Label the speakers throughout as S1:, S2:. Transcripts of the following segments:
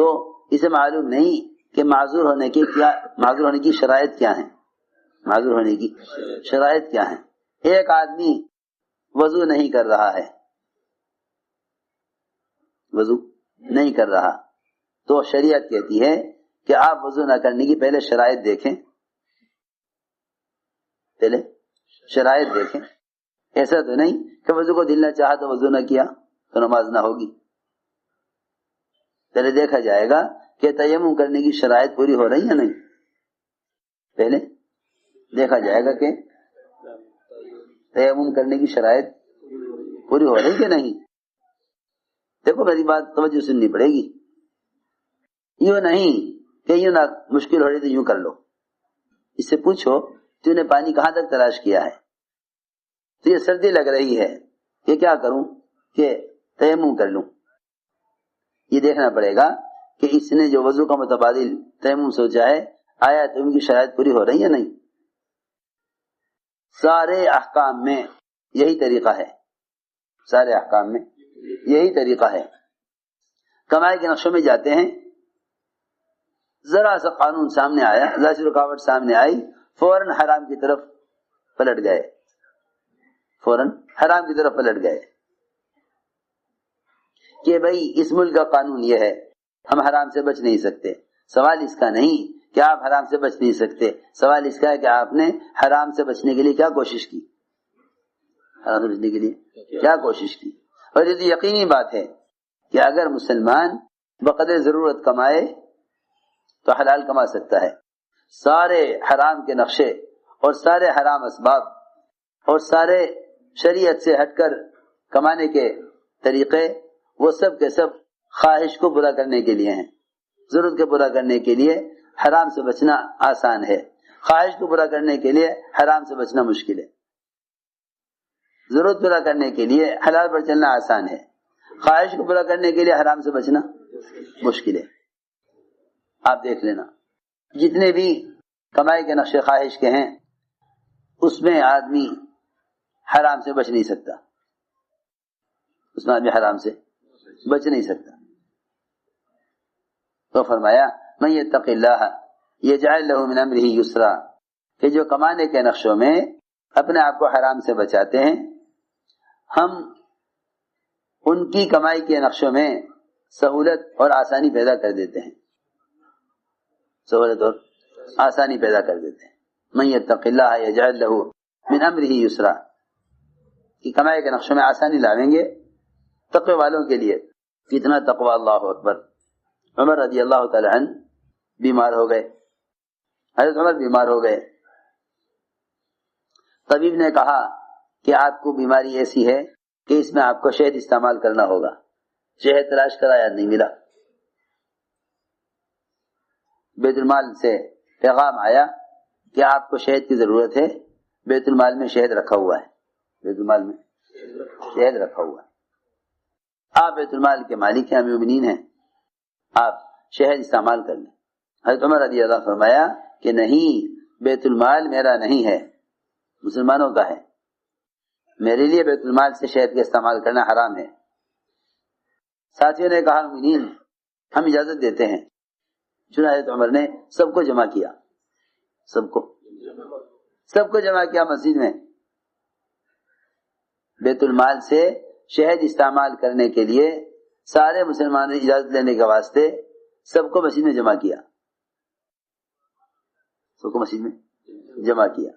S1: تو اسے معلوم نہیں کہ معذور ہونے کی شرائط کیا ہیں. معذور ہونے کی شرائط کیا ہیں؟ ایک آدمی وضو نہیں کر رہا ہے، وضو نہیں کر رہا، تو شریعت کہتی ہے کہ آپ وضو نہ کرنے کی پہلے شرائط دیکھیں. پہلے شرائط دیکھیں. ایسا تو نہیں کہ وضو کو دل نہ چاہا تو وضو نہ کیا تو نماز نہ ہوگی. پہلے دیکھا جائے گا کہ تیمم کرنے کی شرائط پوری ہو رہی ہے نہیں. پہلے دیکھا جائے گا کہ تیمم کرنے کی شرائط پوری ہو رہی کہ نہیں. دیکھو میری بات توجہ سننی پڑے گی. یوں نہیں کہ یوں نہ مشکل ہو رہی تو یوں کر لو. اس سے پوچھو تو نے پانی کہاں تک تلاش کیا ہے؟ تو یہ سردی لگ رہی ہے کہ کیا کروں کہ تیمم کر لوں. یہ دیکھنا پڑے گا کہ اس نے جو وضو کا متبادل تیمم سوچا ہے آیا تیمم کی شرائط پوری ہو رہی ہے نہیں. سارے احکام میں یہی طریقہ ہے. سارے احکام میں یہی طریقہ ہے. کمائی کے نقشوں میں جاتے ہیں، ذرا سا قانون سامنے آیا، ذرا سی رکاوٹ سامنے آئی، فوراً حرام کی طرف پلٹ گئے. فوراً حرام کی طرف پلٹ گئے کہ بھئی اس ملک کا قانون یہ ہے، ہم حرام سے بچ نہیں سکتے. سوال اس کا نہیں کہ آپ حرام سے بچ نہیں سکتے، سوال اس کا ہے کہ آپ نے حرام سے بچنے کے لیے کیا کوشش کی. حرام سے بچنے کے لیے کیا کوشش کی. اور یہ یقینی بات ہے کہ اگر مسلمان بقدر ضرورت کمائے تو حلال کما سکتا ہے. سارے حرام کے نقشے اور سارے حرام اسباب اور سارے شریعت سے ہٹ کر کمانے کے طریقے وہ سب کے سب خواہش کو پورا کرنے کے لیے ہیں. ضرورت کو پورا کرنے کے لیے حرام سے بچنا آسان ہے، خواہش کو پورا کرنے کے لیے حرام سے بچنا مشکل ہے. ضرورت پورا کرنے کے لیے حلال پر چلنا آسان ہے، خواہش کو پورا کرنے کے لیے حرام سے بچنا مشکل ہے. آپ دیکھ لینا جتنے بھی کمائی کے نقشے خواہش کے ہیں اس میں آدمی حرام سے بچ نہیں سکتا. اس میں آدمی حرام سے بچ نہیں سکتا. تو فرمایا من یتق اللہ یجعل له من امرہ یسرا، کہ جو کمانے کے نقشوں میں اپنے آپ کو حرام سے بچاتے ہیں ہم ان کی کمائی کے نقشوں میں سہولت اور آسانی پیدا کر دیتے ہیں. سہولت اور آسانی پیدا کر دیتے ہیں. من یتق اللہ یجعل له من امرہ یسرا، کہ کمائی کے نقشوں میں آسانی لاویں گے تقوی والوں کے لیے. کتنا تقوی، اللہ اکبر. عمر رضی اللہ تعالی عنہ بیمار ہو گئے. حضرت عمر بیمار ہو گئے. طبیب نے کہا کہ آپ کو بیماری ایسی ہے کہ اس میں آپ کو شہد استعمال کرنا ہوگا. شہد تلاش کرایا نہیں ملا. بیت المال سے پیغام آیا کہ آپ کو شہد کی ضرورت ہے، بیت المال میں شہد رکھا ہوا ہے. بیت المال میں شہد رکھا ہوا ہے. آپ بیت المال کے مالک ہیں، امیر المومنین ہیں، آپ شہد استعمال کر لیں. حضرت عمر رضی اللہ فرمایا کہ نہیں، بیت المال میرا نہیں ہے، مسلمانوں کا ہے. میرے لیے بیت المال سے شہد کا استعمال کرنا حرام ہے. ساتھیوں نے کہا مومنین ہم اجازت دیتے ہیں. چنانچہ عمر نے سب کو جمع کیا. سب کو جمع کیا مسجد میں. بیت المال سے شہد استعمال کرنے کے لیے سارے مسلمانوں نے اجازت لینے کے واسطے سب کو مسجد میں جمع کیا. سب کو مسجد میں جمع کیا.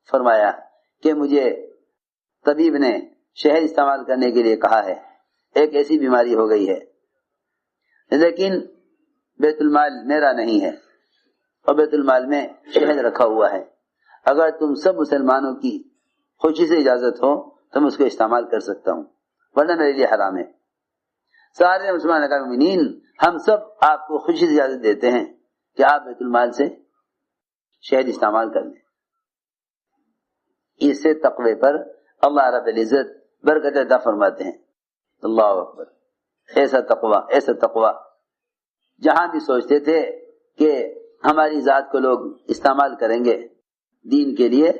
S1: فرمایا کہ مجھے طبیب نے شہد استعمال کرنے کے لیے کہا ہے، ایک ایسی بیماری ہو گئی ہے، لیکن بیت المال میرا نہیں ہے اور بیت المال میں شہد رکھا ہوا ہے. اگر تم سب مسلمانوں کی خوشی سے اجازت ہو تو میں اس کو استعمال کر سکتا ہوں، ورنہ میرے لیے حرام ہے. سارے مسلمان مومنین ہم سب آپ کو خوشی سے اجازت دیتے ہیں کہ آپ بیت المال سے شہد استعمال کر لیں. اس سے تقوی پر اللہ رب العزت برکت عطا فرماتے ہیں. اللہ اکبر. ایسا تقوی جہاں بھی سوچتے تھے کہ ہماری ذات کو لوگ استعمال کریں گے دین کے لیے،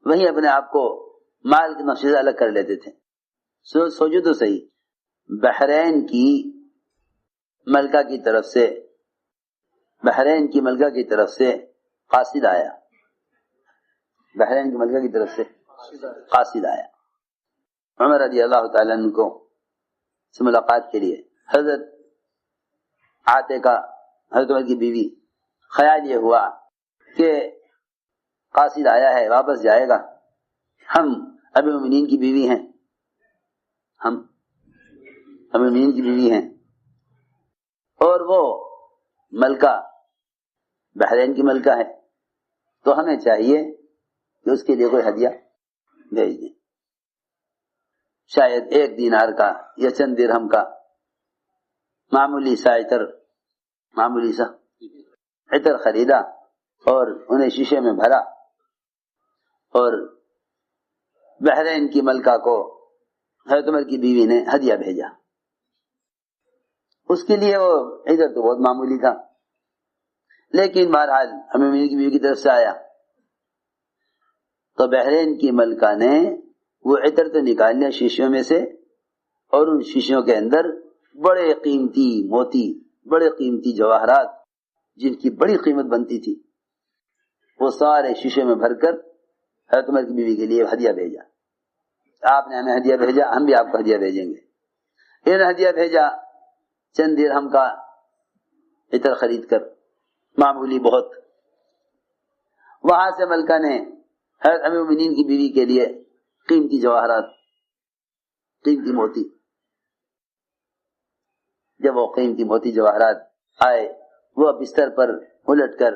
S1: وہیں اپنے آپ کو مال کے نقشے سے الگ کر لیتے تھے. سوچو تو صحیح، بحرین کی ملکہ کی طرف سے، بحرین کی ملکہ کی طرف سے قاصد آیا، بحرین کی ملکہ کی طرف سے قاصد آیا عمر رضی اللہ تعالیٰ عنہ کو سے ملاقات کے لیے۔ حضرت عاتقہ حضرت عمر کی بیوی، خیال یہ ہوا کہ قاصد آیا ہے، واپس جائے گا، ہم امیر المومنین کی بیوی ہیں، ہم امیر المومنین کی بیوی ہیں، اور وہ ملکہ بحرین کی ملکہ ہے، تو ہمیں چاہیے کہ اس کے لیے کوئی ہدیہ بھیج دیں، شاید 1 دینار کا یا چند درہم کا معمولی سا عطر، معمولی سا عطر خریدا اور انہیں شیشے میں بھرا اور بحرین کی ملکہ کو حضرت عمر کی بیوی نے ہدیہ بھیجا۔ اس کے لیے وہ عطر تو بہت معمولی تھا، لیکن بہرحال امیر المومنین کی بیوی کی طرف سے آیا تو بحرین کی ملکہ نے وہ عطر تو نکال لیا شیشوں میں سے، اور ان شیشوں کے اندر بڑے قیمتی موتی، بڑے قیمتی جواہرات جن کی بڑی قیمت بنتی تھی، وہ سارے شیشے میں بھر کر حضرت عمر کی بیوی کے لیے ہدیہ بھیجا۔ آپ نے ہمیں ہدیہ بھیجا، ہم بھی آپ کو ہدیہ بھیجیں گے۔ انہوں نے ہدیہ بھیجا چند درہم کا عطر خرید کر، معمولی بہت۔ وہاں سے ملکہ نے حضرت امیر المومنین کی بیوی کے لیے قیمتی جواہرات، قیمتی موتی، جب وہ قیمتی موتی جواہرات آئے، وہ بستر پر الٹ کر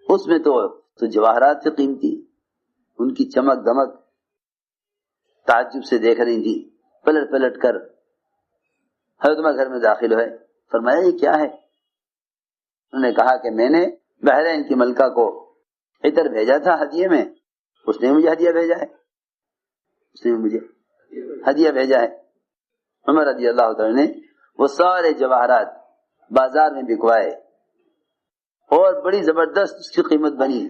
S1: اس میں تو جواہرات سے قیمتی، ان کی چمک دمک تعجب سے دیکھ رہی تھی، پلٹ پلٹ کر حضرت عمر گھر میں داخل ہوئے، فرمایا یہ کیا ہے؟ انہوں نے کہا کہ میں نے بحرین کی ملکہ کو عطر بھیجا تھا ہدیے میں، اس نے مجھے ہدیہ بھیجا ہے، اس نے مجھے ہدیہ بھیجا ہے۔ عمر رضی اللہ تعالی نے وہ سارے جواہرات بازار میں بکوائے اور بڑی زبردست اس کی قیمت بنی،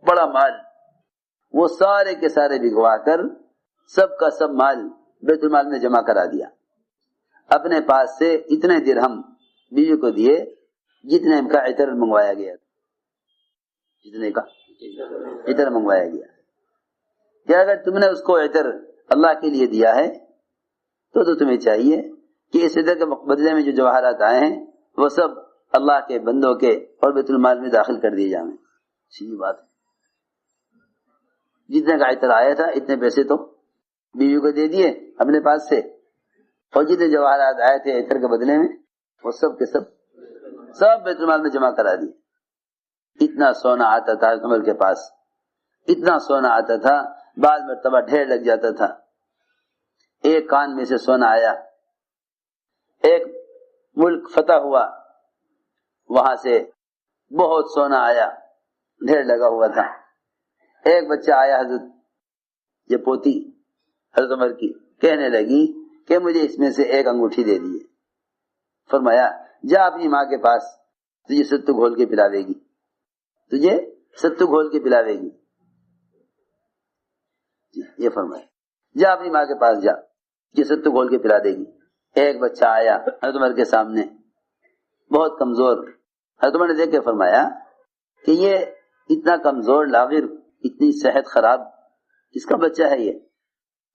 S1: بڑا مال، وہ سارے کے سارے بکوا کر سب کا سب مال بیت المال میں جمع کرا دیا، اپنے پاس سے اتنے درہم بیوی کو دیے جتنے کا عطر منگوایا گیا، جتنے کا عطر منگوایا گیا، کہ اگر تم نے اس کو عطر اللہ کے لیے دیا ہے تو تمہیں چاہیے کہ اس عطر کے بدلے میں جو جواہرات آئے ہیں وہ سب اللہ کے بندوں کے اور بیت المال میں داخل کر دیے جائیں۔ سیدھی بات ہے، جتنے کا عطر آیا تھا اتنے پیسے تو بیوی کو دے دیے اپنے پاس سے، اور جتنے جواہرات آئے تھے عطر کے بدلے میں وہ سب کے سب بیت المال میں جمع کرا دیے۔ اتنا سونا آتا تھا عمر کے پاس، اتنا سونا آتا تھا، بعض مرتبہ ڈھیر لگ جاتا تھا۔ ایک کان میں سے سونا آیا، ایک ملک فتح ہوا، وہاں سے بہت سونا آیا، ڈھیر لگا ہوا تھا۔ ایک بچہ آیا، حضرت یہ پوتی حضرت عمر کی کہنے لگی کہ مجھے اس میں سے ایک انگوٹھی دے دیے۔ فرمایا جا اپنی ماں کے پاس، تجھے ستو گھول کے پلاوے گی، تجھے ستو گھول کے پلاوے گی، یہ فرمایا جا اپنی ماں کے پاس جا، یہ ستو گھول کے پلا دے گی۔ ایک بچہ آیا حضرت عمر کے سامنے، بہت کمزور، حضرت عمر نے دیکھ کے فرمایا کہ یہ اتنا کمزور لاغر، اتنی صحت خراب، کس کا بچہ ہے یہ؟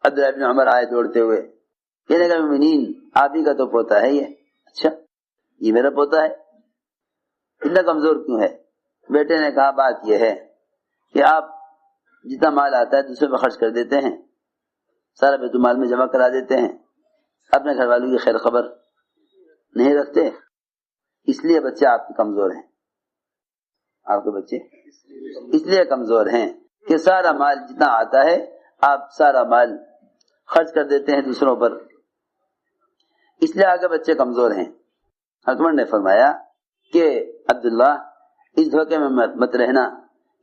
S1: عبداللہ ابن عمر آئے دوڑتے ہوئے، کہنے لگا مومنین آپ ہی کا تو پوتا ہے یہ۔ اچھا یہ میرا پوتا ہے، اتنا کمزور کیوں ہے؟ بیٹے نے کہا بات یہ ہے کہ آپ جتنا مال آتا ہے دوسرے پہ خرچ کر دیتے ہیں، سارا بیت المال میں جمع کرا دیتے ہیں، اپنے گھر والوں کی خیر خبر نہیں رکھتے، اس لیے بچے آپ کے کمزور ہیں، آپ کے بچے اس لیے کمزور ہیں کہ سارا مال جتنا آتا ہے آپ سارا مال خرچ کر دیتے ہیں دوسروں پر، اس لیے آگے بچے کمزور ہیں۔ حکمر نے فرمایا کہ عبداللہ اس دھوکے میں مت رہنا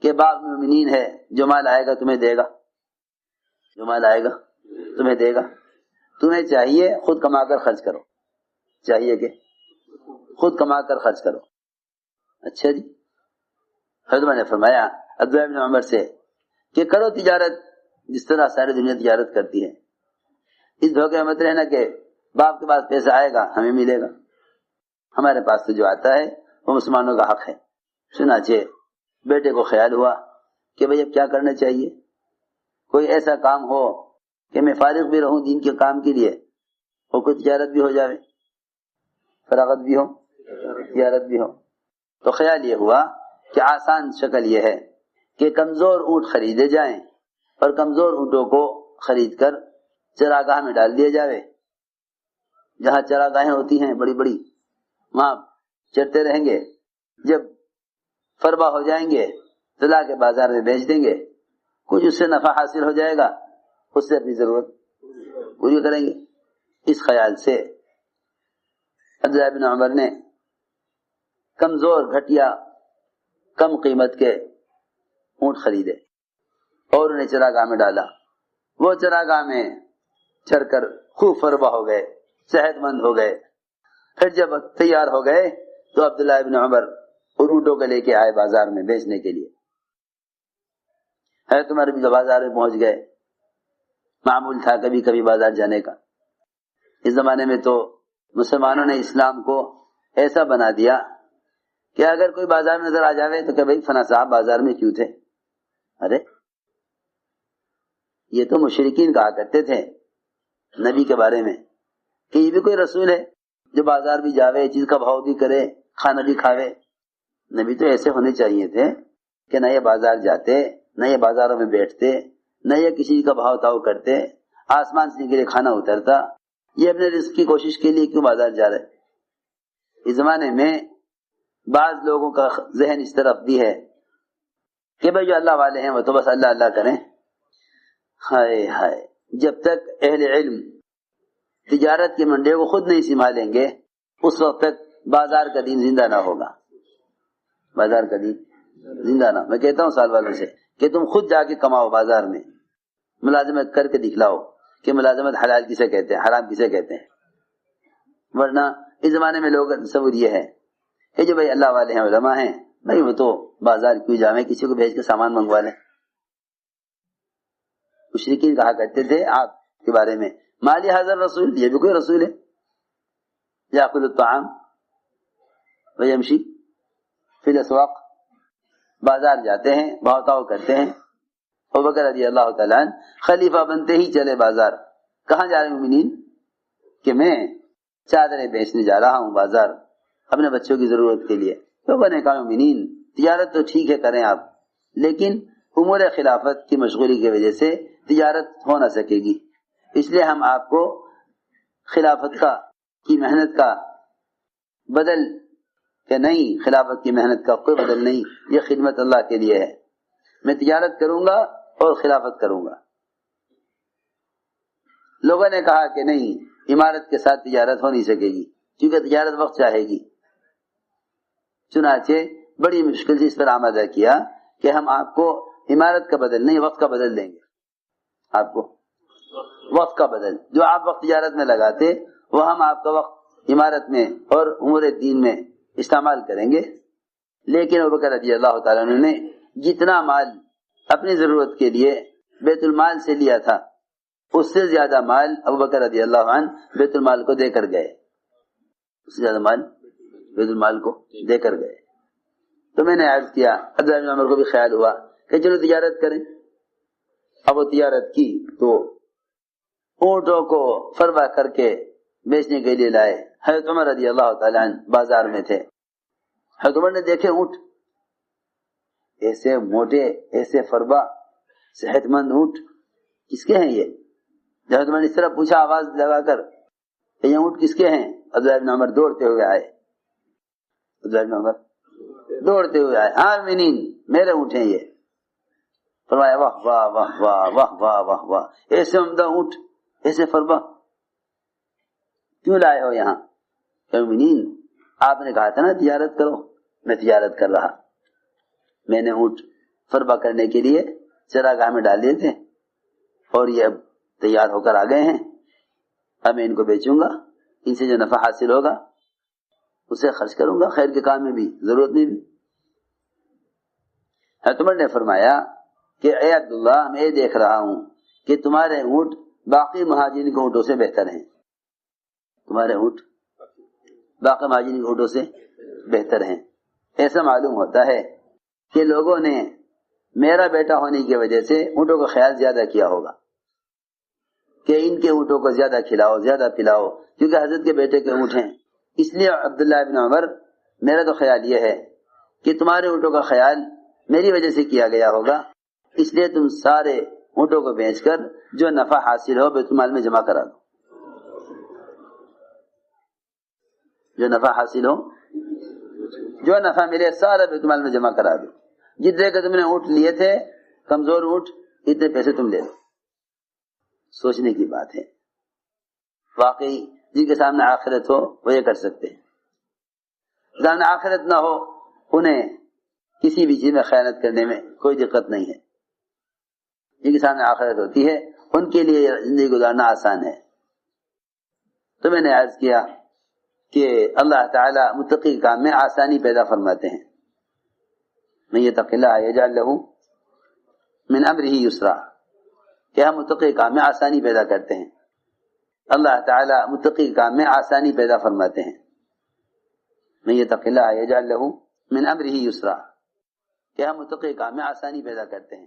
S1: کہ باپ مومنین ہے، جو مال آئے گا تمہیں دے گا، جو مال آئے گا تمہیں دے گا، تمہیں چاہیے خود کما کر خرچ کرو، چاہیے کہ خود کما کر خرچ کرو۔ اچھا جی، حضرت نے فرمایا عبداللہ بن عمر سے کہ کرو تجارت جس طرح ساری دنیا تجارت کرتی ہے، اس دھوکے میں مت رہنا کہ باپ کے پاس پیسہ آئے گا ہمیں ملے گا، ہمارے پاس تو جو آتا ہے وہ مسلمانوں کا حق ہے۔ چنانچہ بیٹے کو خیال ہوا کہ بھئی اب کیا کرنا چاہیے، کوئی ایسا کام ہو کہ میں فارغ بھی رہوں دین کے کام کے لیے، اور کوئی تجارت بھی ہو جائے، فراغت بھی ہو، تجارت بھی ہو۔ تو خیال یہ ہوا کہ آسان شکل یہ ہے کہ کمزور اونٹ خریدے جائیں اور کمزور اونٹوں کو خرید کر چراگاہ میں ڈال دیا جائے، جہاں چراگاہیں ہوتی ہیں بڑی بڑی، وہاں چرتے رہیں گے، جب فربا ہو جائیں گے تو لا کے بازار میں بیچ دیں گے، کچھ اس سے نفع حاصل ہو جائے گا، اس سے اپنی ضرورت پوری کریں گے۔ اس خیال سے عبداللہ بن عمر نے کمزور گھٹیا کم قیمت کے اونٹ خریدے اور انہیں چراگاہ میں ڈالا۔ وہ چراگاہ میں چر کر خوب فربا ہو گئے، صحت مند ہو گئے۔ پھر جب تیار ہو گئے تو عبداللہ بن عمر ان اونٹوں کو لے کے آئے بازار میں بیچنے کے لیے۔ ہے تمہارے بھی بازار میں پہنچ گئے، معمول تھا کبھی کبھی بازار جانے کا۔ اس زمانے میں تو مسلمانوں نے اسلام کو ایسا بنا دیا کہ اگر کوئی بازار میں نظر آ جاوے تو کہ بھائی فلاں صاحب بازار میں کیوں تھے؟ ارے یہ تو مشرکین کہا کرتے تھے نبی کے بارے میں کہ یہ بھی کوئی رسول ہے جو بازار بھی جاوے، چیز کا بھاؤ بھی کرے، کھانا بھی کھاوے۔ نبی تو ایسے ہونے چاہیے تھے کہ نہ یہ بازار جاتے، نہ یہ بازاروں میں بیٹھتے، نہ یہ کسی کا بھاؤ تاؤ کرتے، آسمان سے کے لیے کھانا اترتا، یہ اپنے رزق کی کوشش کے لیے کیوں بازار جا رہے؟ اس زمانے میں بعض لوگوں کا ذہن اس طرف بھی ہے کہ بھئی جو اللہ والے ہیں وہ تو بس اللہ اللہ کریں۔ ہائے ہائے، جب تک اہل علم تجارت کی منڈی کو خود نہیں سنبھالیں گے اس وقت تک بازار کا دین زندہ نہ ہوگا، بازار کا دین زندہ نہ۔ میں کہتا ہوں سال والوں سے کہ تم خود جا کے کماؤ، بازار میں ملازمت کر کے دکھلاؤ کہ ملازمت حلال کسے کہتے ہیں، حرام کسے کہتے ہیں۔ ورنہ اس زمانے میں لوگ تصور یہ ہے کہ جو بھائی اللہ والے ہیں، علماء ہیں، بھائی وہ تو بازار کیوں جاویں، کسی کو بھیج کے سامان منگوا لیں۔ مشرکین کہا کرتے تھے آپ کے بارے میں مالی حاضر رسول، یہ بھی کوئی رسول ہے، یاخذ الطعام ویمشی فی الاسواق، بازار جاتے ہیں، بھاؤ تاؤ کرتے ہیں۔ ابوبکر رضی اللہ تعالیٰ عنہ خلیفہ بنتے ہی چلے بازار۔ کہاں جا رہے ہیں مومنین؟ کہ میں چادریں بیچنے جا رہا ہوں بازار اپنے بچوں کی ضرورت کے لیے۔ تو بنے کہا مومنین تجارت تو ٹھیک ہے کریں آپ، لیکن امور خلافت کی مشغولی کی وجہ سے تجارت ہو نہ سکے گی، اس لیے ہم آپ کو خلافت کی محنت کا بدل کہ نہیں، خلافت کی محنت کا کوئی بدل نہیں، یہ خدمت اللہ کے لیے ہے، میں تجارت کروں گا اور خلافت کروں گا۔ لوگوں نے کہا کہ نہیں، عمارت کے ساتھ تجارت ہو نہیں سکے گی کیونکہ تجارت وقت چاہے گی۔ چنانچہ بڑی مشکل سے اس پر آمادہ کیا کہ ہم آپ کو عمارت کا بدل نہیں، وقت کا بدل دیں گے، آپ کو وقت کا بدل، جو آپ وقت تجارت میں لگاتے وہ ہم آپ کا وقت عمارت میں اور امور دین میں استعمال کریں گے۔ لیکن ابوبکر رضی اللہ تعالیٰ عنہ نے جتنا مال اپنی ضرورت کے لیے بیت المال سے لیا تھا اس سے زیادہ مال ابوبکر رضی اللہ عنہ بیت المال کو دے کر گئے، اس سے زیادہ مال بیت المال کو دے کر گئے۔ تو میں نے عرض کیا، عبداللہ بن عمر کو بھی خیال ہوا کہ چلو تجارت کریں۔ اب وہ تجارت کی تو اونٹوں کو فربا کر کے بیچنے کے لیے لائے۔ حضرت عمر رضی اللہ تعالیٰ عنہ بازار میں تھے، حضرت عمر نے دیکھے اونٹ ایسے موٹے، ایسے فربا، صحت مند اونٹ کس کے ہیں یہ؟ حضرت عمر نے اس طرح پوچھا آواز لگا کر کہ یہ اونٹ کس کے ہیں؟ عبداللہ بن عمر دوڑتے ہوئے آئے، عبداللہ بن عمر دوڑتے ہوئے آئے، ہاں منین میرے اونٹ ہیں یہ۔ فرمایا واہ واہ واہ واہ واہ واہ واہ واہ، ایسے عمدہ اونٹ، ایسے فربا کیوں لائے ہو یہاں؟ کہ منین آپ نے کہا تھا نا تجارت کرو، میں تجارت کر رہا، میں نے اونٹ فربا کرنے کے لیے چراگاہ میں ڈال دیے تھے اور یہ اب تیار ہو کر آ گئے ہیں، اب میں ان کو بیچوں گا، ان سے جو نفع حاصل ہوگا اسے خرچ کروں گا، خیر کے کام میں بھی، ضرورت میں بھی۔ حضرت عمر نے فرمایا کہ اے عبداللہ میں یہ دیکھ رہا ہوں کہ تمہارے اونٹ باقی مہاجرین کے اونٹوں سے بہتر ہیں، تمہارے اونٹ باقی مہاجرین کے اونٹوں سے بہتر ہیں۔ ایسا معلوم ہوتا ہے کہ لوگوں نے میرا بیٹا ہونے کی وجہ سے اونٹوں کا خیال زیادہ کیا ہوگا کہ ان کے اونٹوں کو زیادہ کھلاؤ، زیادہ پلاؤ، کیونکہ حضرت کے بیٹے کے اونٹ ہیں۔ اس لیے عبداللہ بن عمر، میرا تو خیال یہ ہے کہ تمہارے اونٹوں کا خیال میری وجہ سے کیا گیا ہوگا، اس لیے تم سارے اونٹوں کو بیچ کر جو نفع حاصل ہو بیت المال میں جمع کرا دو، جو نفع حاصل ہو، جو نفع ملے سارا بیت المال میں جمع کرا دو، جتنے کے تم نے اونٹ لیے تھے کمزور اونٹ، اتنے پیسے تم لے لو۔ سوچنے کی بات ہے، واقعی جن کے سامنے آخرت ہو وہ یہ کر سکتے ہیں، سامنے آخرت نہ ہو انہیں کسی بھی چیز میں خیانت کرنے میں کوئی دقت نہیں ہے۔ جن کے سامنے آخرت ہوتی ہے ان کے لیے زندگی گزارنا آسان ہے۔ تو میں نے عرض کیا کہ اللہ تعالیٰ متقی کے کام میں آسانی پیدا فرماتے ہیں۔ من یتق اللہ یجعل لہ من امرہ یسرا، کہ ہم متقی کام میں آسانی پیدا کرتے ہیں۔ اللہ تعالیٰ متقی کام میں آسانی پیدا فرماتے ہیں۔ من یتق اللہ یجعل لہ من امرہ یسرا، کہ ہم متقی کام میں آسانی پیدا کرتے ہیں۔